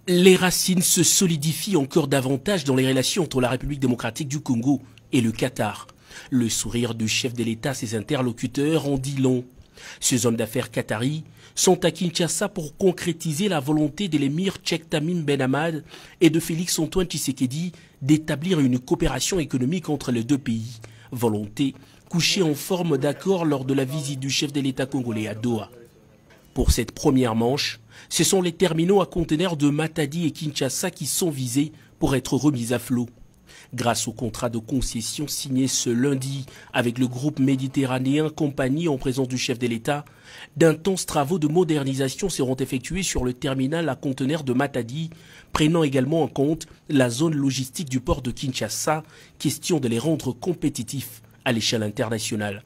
Les racines se solidifient encore davantage dans les relations entre la République démocratique du Congo et le Qatar. Le sourire du chef de l'État à ses interlocuteurs en dit long. Ces hommes d'affaires qataris sont à Kinshasa pour concrétiser la volonté de l'émir Cheikh Tamim Ben Hamad et de Félix Antoine Tshisekedi d'établir une coopération économique entre les deux pays. Volonté couchée en forme d'accord lors de la visite du chef de l'État congolais à Doha. Pour cette première manche, ce sont les terminaux à conteneurs de Matadi et Kinshasa qui sont visés pour être remis à flot. Grâce au contrat de concession signé ce lundi avec le groupe méditerranéen Compagnie en présence du chef de l'État, d'intenses travaux de modernisation seront effectués sur le terminal à conteneurs de Matadi, prenant également en compte la zone logistique du port de Kinshasa, question de les rendre compétitifs à l'échelle internationale.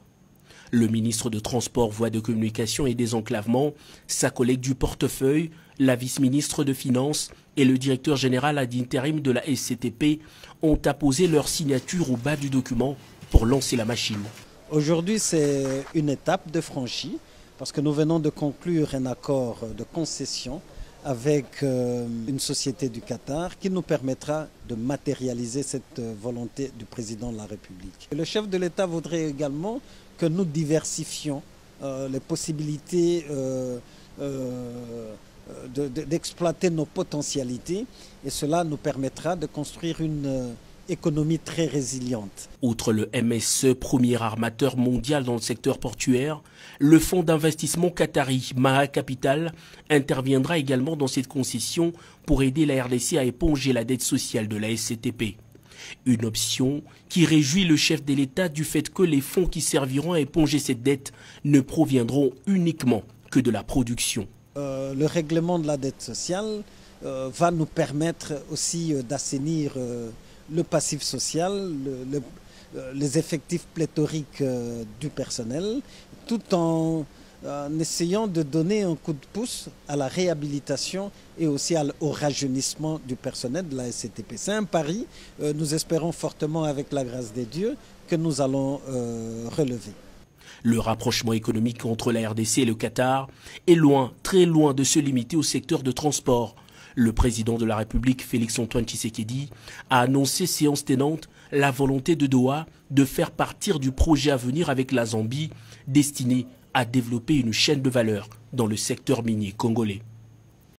Le ministre de Transport, Voies de Communication et Désenclavement, sa collègue du portefeuille, la vice-ministre de Finances et le directeur général ad intérim de la SCTP ont apposé leur signature au bas du document pour lancer la machine. Aujourd'hui, c'est une étape de franchie parce que nous venons de conclure un accord de concession avec une société du Qatar qui nous permettra de matérialiser cette volonté du président de la République. Le chef de l'État voudrait également que nous diversifions les possibilités d'exploiter nos potentialités et cela nous permettra de construire une économie très résiliente. Outre le MSE, premier armateur mondial dans le secteur portuaire, le fonds d'investissement qatari Maha Capital interviendra également dans cette concession pour aider la RDC à éponger la dette sociale de la SCTP. Une option qui réjouit le chef de l'État du fait que les fonds qui serviront à éponger cette dette ne proviendront uniquement que de la production. Le règlement de la dette sociale va nous permettre aussi d'assainir le passif social, les effectifs pléthoriques du personnel, tout en essayant de donner un coup de pouce à la réhabilitation et aussi au rajeunissement du personnel de la SCTP. C'est un pari, nous espérons fortement avec la grâce des dieux que nous allons relever. Le rapprochement économique entre la RDC et le Qatar est loin, très loin de se limiter au secteur de transport. Le président de la République, Félix Antoine Tshisekedi, a annoncé séance tenante la volonté de Doha de faire partir du projet à venir avec la Zambie, destiné à développer une chaîne de valeur dans le secteur minier congolais.